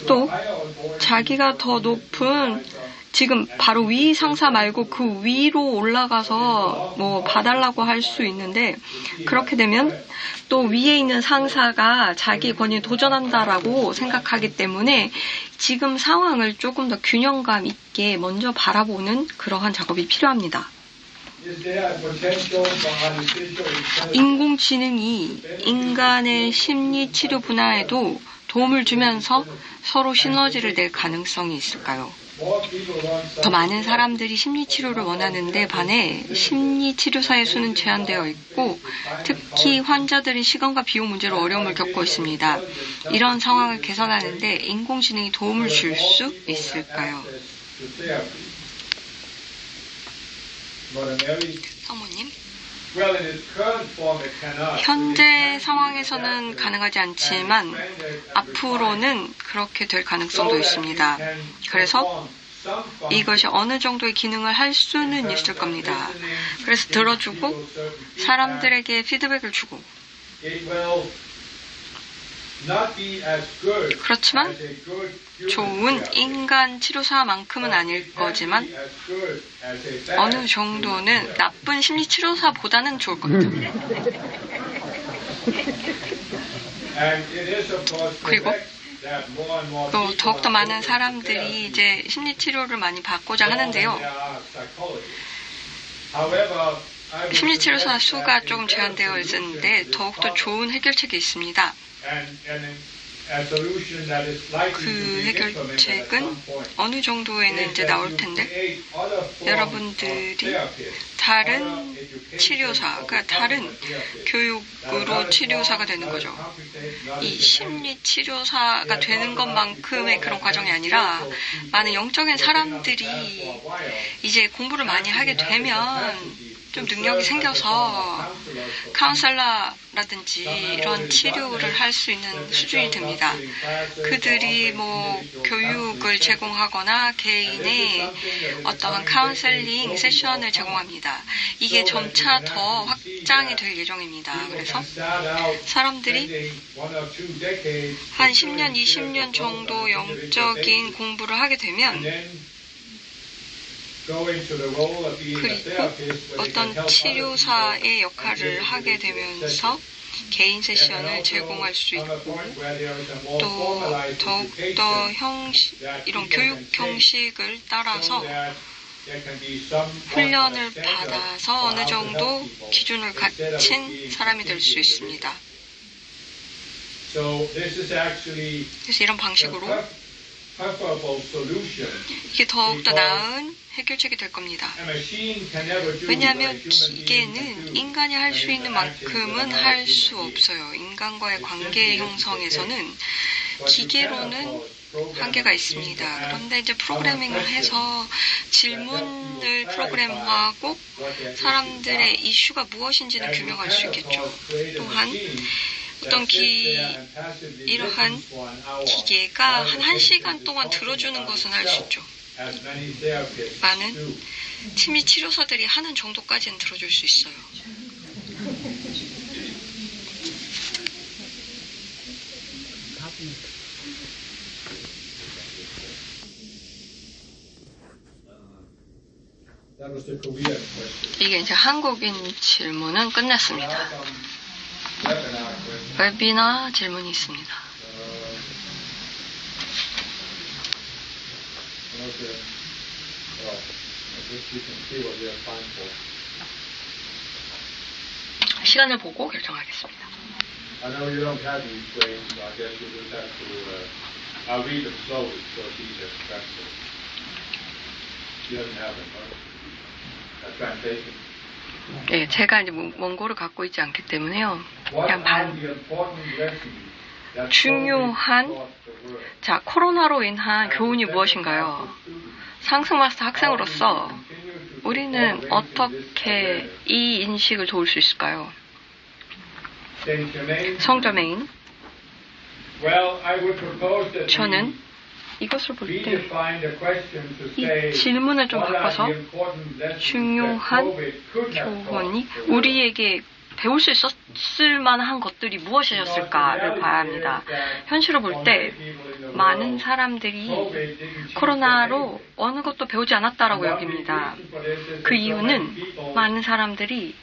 또 자기가 더 높은 지금 바로 위 상사 말고 그 위로 올라가서 봐달라고 할 수 있는데 그렇게 되면 또 위에 있는 상사가 자기 권위에 도전한다라고 생각하기 때문에 지금 상황을 조금 더 균형감 있게 먼저 바라보는 그러한 작업이 필요합니다. 인공지능이 인간의 심리치료 분야에도 도움을 주면서 서로 시너지를 낼 가능성이 있을까요? 더 많은 사람들이 심리치료를 원하는데 반해 심리치료사의 수는 제한되어 있고 특히 환자들은 시간과 비용 문제로 어려움을 겪고 있습니다. 이런 상황을 개선하는데 인공지능이 도움을 줄 수 있을까요? 사모님, 현재 상황에서는 가능하지 않지만 앞으로는 그렇게 될 가능성도 있습니다. 그래서 이것이 어느 정도의 기능을 할 수는 있을 겁니다. 그래서 들어주고 사람들에게 피드백을 주고 그렇지만 좋은 인간 치료사만큼은 아닐 거지만 어느 정도는 나쁜 심리치료사보다는 좋을 겁니다. 그리고 또 더욱더 많은 사람들이 이제 심리치료를 많이 받고자 하는데요. 심리치료사 수가 조금 제한되어 있었는데 더욱더 좋은 해결책이 있습니다. 그 해결책은 어느 정도에는 이제 나올 텐데 여러분들이 다른 치료사, 그러니까 다른 교육으로 치료사가 되는 거죠. 이 심리 치료사가 되는 것만큼의 그런 과정이 아니라 많은 영적인 사람들이 이제 공부를 많이 하게 되면 좀 능력이 생겨서 카운셀러라든지 이런 치료를 할 수 있는 수준이 됩니다. 그들이 뭐 교육을 제공하거나 개인의 어떠한 카운셀링 세션을 제공합니다. 이게 점차 더 확장이 될 예정입니다. 그래서 사람들이 한 10년, 20년 정도 영적인 공부를 하게 되면 그리고 어떤 치료사의 역할을 하게 되면서 개인 세션을 제공할 수 있고 또 더욱더 이런 교육 형식을 따라서 훈련을 받아서 어느 정도 기준을 갖춘 사람이 될 수 있습니다. 그래서 이런 방식으로 이게 더욱더 나은 해결책이 될 겁니다. 왜냐하면 기계는 인간이 할 수 있는 만큼은 할 수 없어요. 인간과의 관계 형성에서는 기계로는 한계가 있습니다. 그런데 이제 프로그래밍을 해서 질문을 프로그램하고 사람들의 이슈가 무엇인지는 규명할 수 있겠죠. 또한 어떤 이러한 기계가 한 1시간 동안 들어주는 것은 할 수 있죠. 많은 심리 치료사들이 하는 정도까지는 들어줄 수 있어요. 이게 이제 한국인 질문은 끝났습니다. 웨비나 질문이 있습니다. 시간을 보고 결정하겠습니다. I know you don't have these frames, so I guess you'll just have to, I'll read them slowly so it's easier to translate. You don't have them, right? Translation? 네, 제가 이제 원고를 갖고 있지 않기 때문에요. 그냥 중요한, 자, 코로나로 인한 교훈이 무엇인가요? 상승마스터 학생으로서 우리는 어떻게 이 인식을 도울 수 있을까요? 성저메인, 저는 이것을 볼 때 이 질문을 좀 바꿔서 중요한 교훈이 우리에게 배울 수 있었을 만한 것들이 무엇이었을까를 봐야 합니다. 현실을 볼 때 많은 사람들이 코로나로 어느 것도 배우지 않았다라고 여깁니다. 그 이유는 많은 사람들이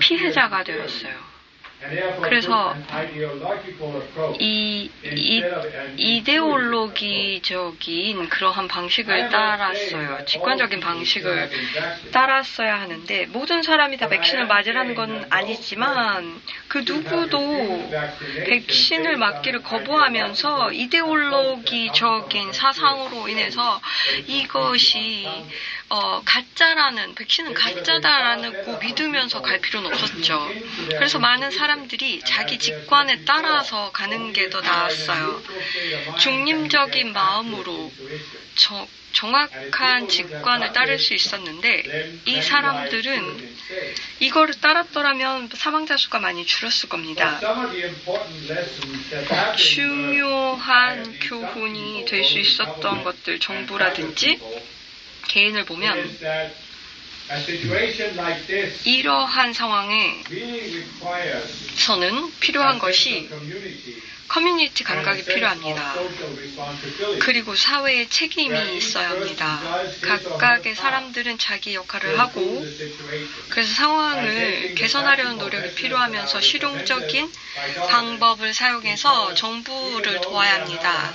피해자가 되었어요. 그래서 이 이데올로기적인 그러한 방식을 따랐어요. 직관적인 방식을 따랐어야 하는데 모든 사람이 다 백신을 맞으라는 건 아니지만 그 누구도 백신을 맞기를 거부하면서 이데올로기적인 사상으로 인해서 이것이 가짜라는, 백신은 가짜다라는 믿으면서 갈 필요는 없었죠. 그래서 많은 사람들이 자기 직관에 따라서 가는 게 더 나았어요. 중립적인 마음으로 정확한 직관을 따를 수 있었는데 이 사람들은 이거를 따랐더라면 사망자 수가 많이 줄었을 겁니다. 중요한 교훈이 될 수 있었던 것들, 정부라든지 개인을 보면 이러한 상황에서는 필요한 것이 커뮤니티 감각이 필요합니다. 그리고 사회의 책임이 있어야 합니다. 각각의 사람들은 자기 역할을 하고 그래서 상황을 개선하려는 노력이 필요하면서 실용적인 방법을 사용해서 정부를 도와야 합니다.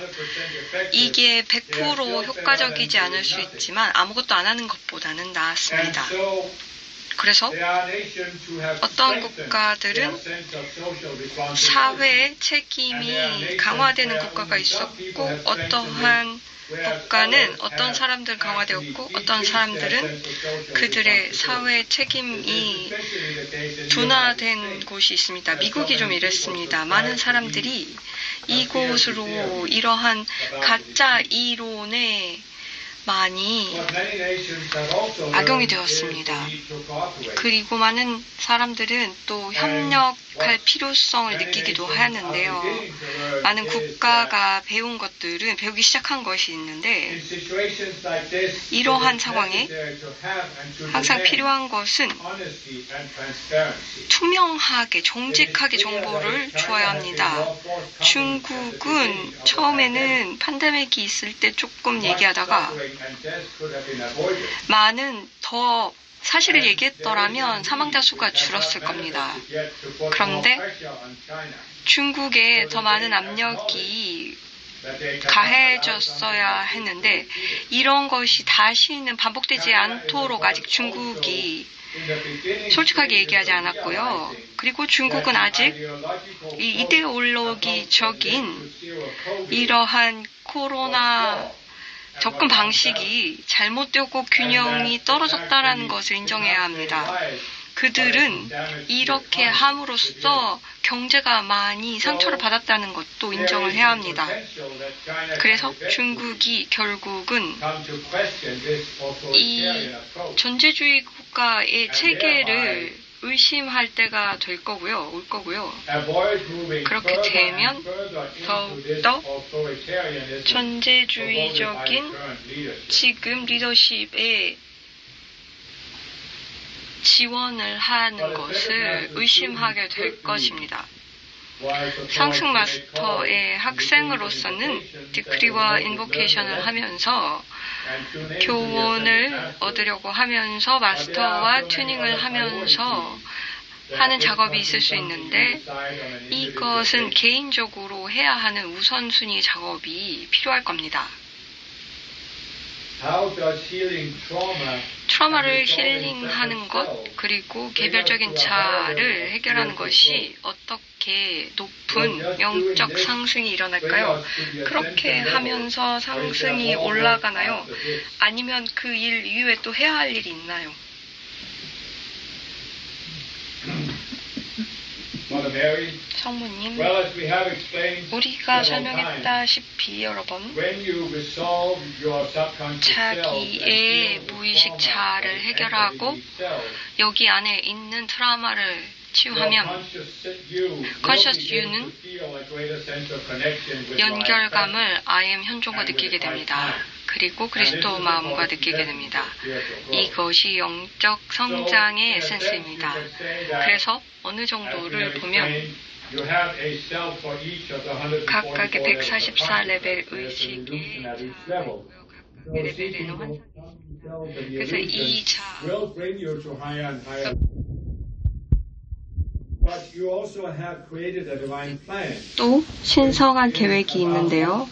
이게 100% 효과적이지 않을 수 있지만 아무것도 안 하는 것보다는 나았습니다. 그래서 어떠한 국가들은 사회의 책임이 강화되는 국가가 있었고 어떠한 국가는 어떤 사람들은 강화되었고 어떤 사람들은 그들의 사회 책임이 둔화된 곳이 있습니다. 미국이 좀 이랬습니다. 많은 사람들이 이곳으로 이러한 가짜 이론에 많이 악용이 되었습니다. 그리고 많은 사람들은 또 협력할 필요성을 느끼기도 하는데요. 많은 국가가 배우기 시작한 것이 있는데 이러한 상황에 항상 필요한 것은 투명하게, 정직하게 정보를 주어야 합니다. 중국은 처음에는 팬데믹이 있을 때 조금 얘기하다가 많은 더 사실을 얘기했더라면 사망자 수가 줄었을 겁니다. 그런데 중국에 더 많은 압력이 가해졌어야 했는데 이런 것이 다시는 반복되지 않도록 아직 중국이 솔직하게 얘기하지 않았고요. 그리고 중국은 아직 이 이데올로기적인 이러한 코로나 접근 방식이 잘못되고 균형이 떨어졌다는 것을 인정해야 합니다. 그들은 이렇게 함으로써 경제가 많이 상처를 받았다는 것도 인정을 해야 합니다. 그래서 중국이 결국은 이 전제주의 국가의 체계를 의심할 때가 올 거고요. 그렇게 되면 더욱더 전제주의적인 지금 리더십에 지원을 하는 것을 의심하게 될 것입니다. 상승 마스터의 학생으로서는 디크리와 인보케이션을 하면서 교훈을 얻으려고 하면서 마스터와 튜닝을 하면서 하는 작업이 있을 수 있는데 이것은 개인적으로 해야 하는 우선순위 작업이 필요할 겁니다. 트라우마를 힐링하는 것 그리고 개별적인 자아를 해결하는 것이 어떻게 높은 영적 상승이 일어날까요? 그렇게 하면서 상승이 올라가나요? 아니면 그 일 이후에 또 해야 할 일이 있나요? 성모님, 우리가 설명했다시피 여러 번 자기의 무의식 자아를 해결하고 여기 안에 있는 트라우마를 치유하면 Conscious You는 연결감을 I am 현존과 느끼게 됩니다. 그리고 그리스도 마음과 느끼게 됩니다. 이것이 영적 성장의 에센스입니다. 그래서 어느 정도를 보면 각각의 144레벨 의식의 레벨에는 환상이 있습니다. 그래서 이 자 또 신성한 계획이 있는데요.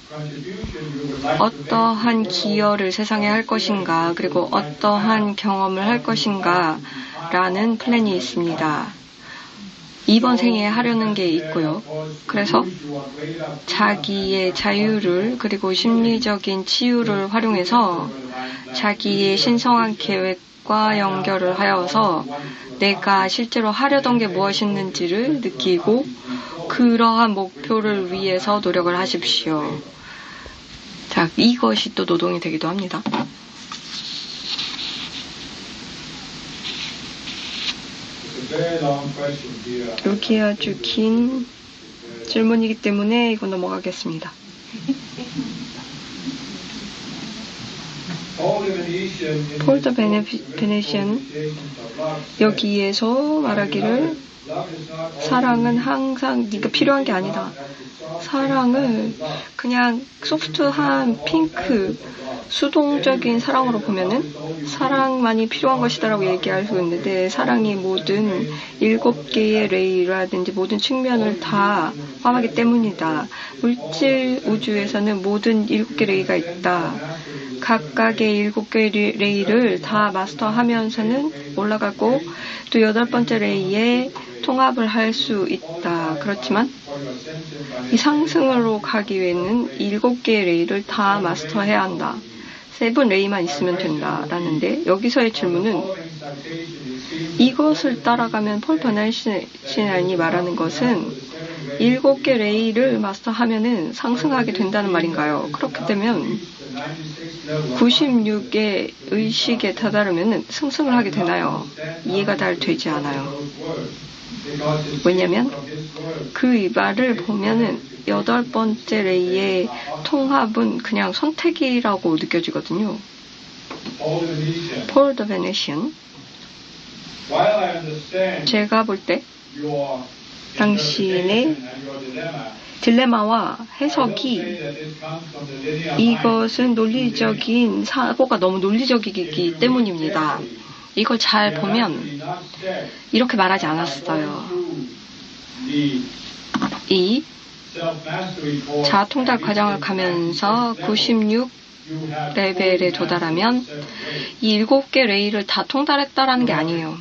어떠한 기여를 세상에 할 것인가, 그리고 어떠한 경험을 할 것인가 라는 플랜이 있습니다. 이번 생에 하려는 게 있고요. 그래서 자기의 자유를 그리고 심리적인 치유를 활용해서 자기의 신성한 계획과 연결을 하여서 내가 실제로 하려던 게 무엇이었는지를 느끼고 그러한 목표를 위해서 노력을 하십시오. 자, 이것이 또 노동이 되기도 합니다. 여기 아주 긴 질문이기 때문에 이거 넘어가겠습니다. 폴 더 베네시안 여기에서 말하기를 사랑은 항상 네가 필요한 게 아니다. 사랑을 그냥 소프트한 핑크 수동적인 사랑으로 보면은 사랑만이 필요한 것이다라고 얘기할 수 있는데 사랑이 모든 7개의 레이라든지 모든 측면을 다 포함하기 때문이다. 물질 우주에서는 모든 7개 레이가 있다. 각각의 7개의 레이를 다 마스터하면서는 올라가고 또 8번째 레이에 통합을 할 수 있다. 그렇지만 이 상승으로 가기 위해는 7개의 레이를 다 마스터해야 한다. 7 레이만 있으면 된다라는데 여기서의 질문은 이것을 따라가면 폴 버나시안이 말하는 것은 7개 레이를 마스터하면은 상승하게 된다는 말인가요? 그렇게 되면 96의 의식에 다다르면 승승을 하게 되나요? 이해가 잘 되지 않아요. 왜냐면 그 말을 보면은 8번째 레이의 통합은 그냥 선택이라고 느껴지거든요. 폴 더 베네시안. 제가 볼 때 당신의 딜레마와 해석이 이것은 논리적인 사고가 너무 논리적이기 때문입니다. 이걸 잘 보면 이렇게 말하지 않았어요. 이 자아통달 과정을 가면서 96 레벨에 도달하면 이 7개 레이를 다 통달했다라는 게 아니에요.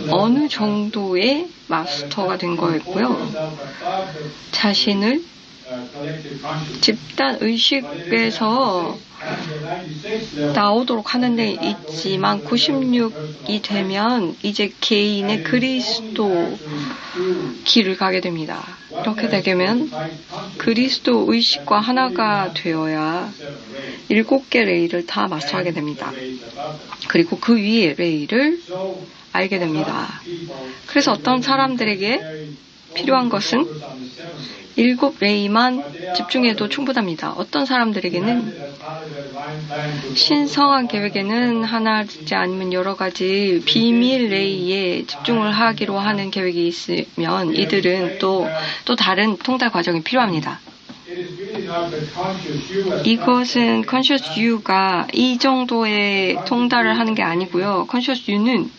어느 정도의 마스터가 된 거였고요. 자신을 집단 의식에서 나오도록 하는 데 있지만 96이 되면 이제 개인의 그리스도 길을 가게 됩니다. 이렇게 되면 그리스도 의식과 하나가 되어야 7개 레이를 다 마스터하게 됩니다. 그리고 그 위에 레이를 알게 됩니다. 그래서 어떤 사람들에게 필요한 것은 7레이만 집중해도 충분합니다. 어떤 사람들에게는 신성한 계획에는 하나지 아니면 여러 가지 비밀 레이에 집중을 하기로 하는 계획이 있으면 이들은 또 다른 통달 과정이 필요합니다. 이것은 Conscious U가 이 정도의 통달을 하는 게 아니고요. Conscious U는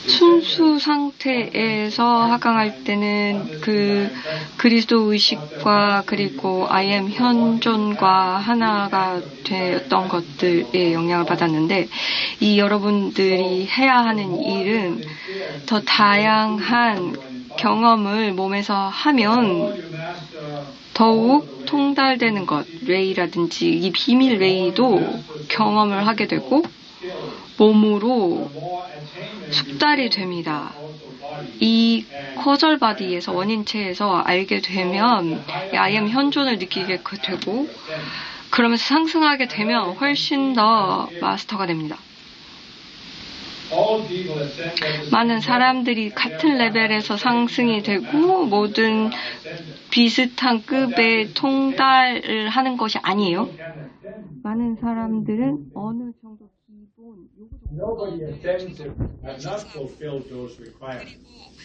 순수 상태에서 하강할 때는 그 그리스도 의식과 그리고 I am 현존과 하나가 되었던 것들에 영향을 받았는데 이 여러분들이 해야 하는 일은 더 다양한 경험을 몸에서 하면 더욱 통달되는 것, 레이라든지 이 비밀 레이도 경험을 하게 되고 몸으로 숙달이 됩니다. 이 코절 바디에서 원인체에서 알게 되면 I am 현존을 느끼게 되고 그러면서 상승하게 되면 훨씬 더 마스터가 됩니다. 많은 사람들이 같은 레벨에서 상승이 되고 모든 비슷한 급의 통달을 하는 것이 아니에요. 많은 사람들은 어느 정도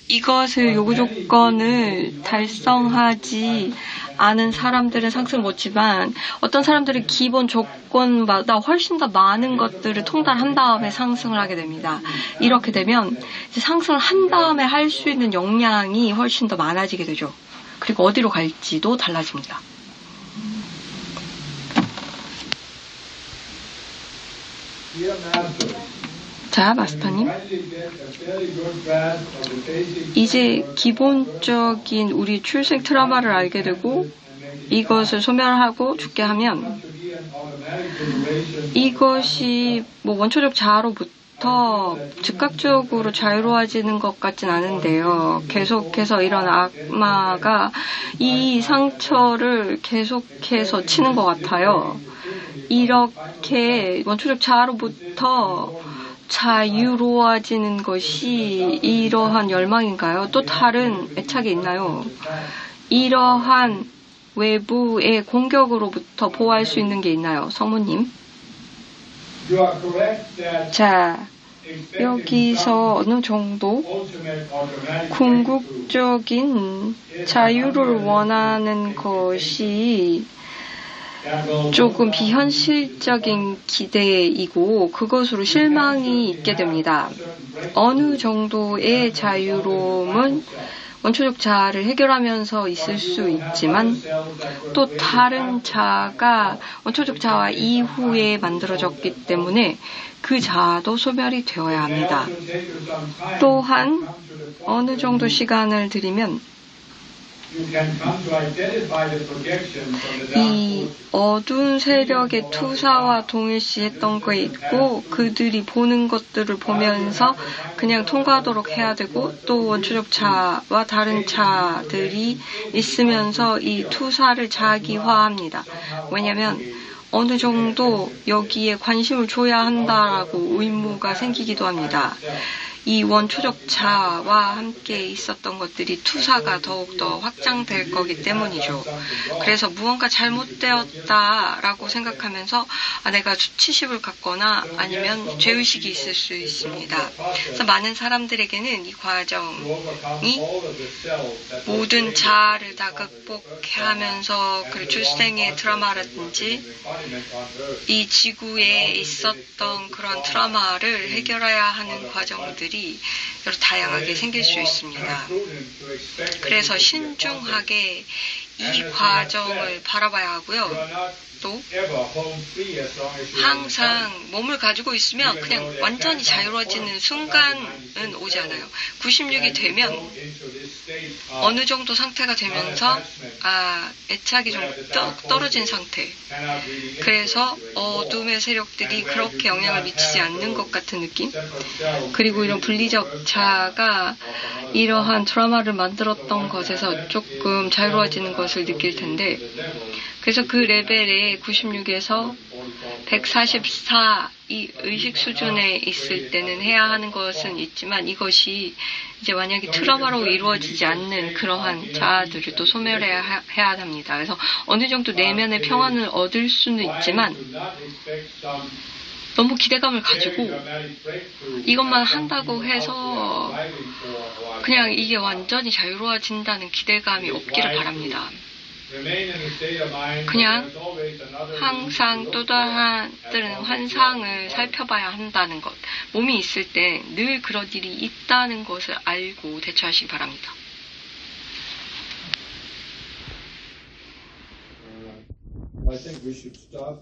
이것을 요구 조건을 달성하지 않은 사람들은 상승을 못지만 어떤 사람들은 기본 조건마다 훨씬 더 많은 것들을 통달한 다음에 상승을 하게 됩니다. 이렇게 되면 이제 상승을 한 다음에 할 수 있는 역량이 훨씬 더 많아지게 되죠. 그리고 어디로 갈지도 달라집니다. 자, 마스터님. 이제 기본적인 우리 출생 트라우마를 알게 되고 이것을 소멸하고 죽게 하면 이것이 원초적 자아로부터 즉각적으로 자유로워지는 것 같진 않은데요. 계속해서 이런 악마가 이 상처를 계속해서 치는 것 같아요. 이렇게 원초적 자아로부터 자유로워지는 것이 이러한 열망인가요? 또 다른 애착이 있나요? 이러한 외부의 공격으로부터 보호할 수 있는 게 있나요? 성모님. 자, 여기서 어느 정도 궁극적인 자유를 원하는 것이 조금 비현실적인 기대이고 그것으로 실망이 있게 됩니다. 어느 정도의 자유로움은 원초적 자아를 해결하면서 있을 수 있지만 또 다른 자아가 원초적 자아 이후에 만들어졌기 때문에 그 자아도 소멸이 되어야 합니다. 또한 어느 정도 시간을 들이면 you can come to identify the projection from the dark 이 forces. 어두운 세력의 투사와 동일시했던 거 있고 그들이 보는 것들을 보면서 그냥 통과하도록 해야 되고 또 원초적 차와 다른 차들이 있으면서 이 투사를 자기화합니다. 왜냐하면 어느 정도 여기에 관심을 줘야 한다라고 의무가 생기기도 합니다. 이 원초적 자와 함께 있었던 것들이 투사가 더욱더 확장될 거기 때문이죠. 그래서 무언가 잘못되었다라고 생각하면서 내가 수치심을 갖거나 아니면 죄의식이 있을 수 있습니다. 그래서 많은 사람들에게는 이 과정이 모든 자아를 다 극복하면서 그 출생의 트라우마라든지 이 지구에 있었던 그런 트라우마를 해결해야 하는 과정들이 여러 다양하게 생길 수 있습니다. 그래서 신중하게 이 과정을 바라봐야 하고요. 또 항상 몸을 가지고 있으면 그냥 완전히 자유로워지는 순간은 오지 않아요. 96이 되면 어느 정도 상태가 되면서 애착이 좀 떨어진 상태. 그래서 어둠의 세력들이 그렇게 영향을 미치지 않는 것 같은 느낌. 그리고 이런 분리적 자가 이러한 트라우마를 만들었던 것에서 조금 자유로워지는 것을 느낄 텐데, 그래서 그 레벨에 96에서 144 이 의식 수준에 있을 때는 해야 하는 것은 있지만, 이것이 이제 만약에 트라우마로 이루어지지 않는 그러한 자아들을 또 소멸해야 합니다. 그래서 어느 정도 내면의 평안을 얻을 수는 있지만 너무 기대감을 가지고 이것만 한다고 해서 그냥 이게 완전히 자유로워진다는 기대감이 없기를 바랍니다. 그냥 항상 또 다른 환상을 살펴봐야 한다는 것. 몸이 있을 때 늘 그런 일이 있다는 것을 알고 대처하시기 바랍니다. I think we should stop.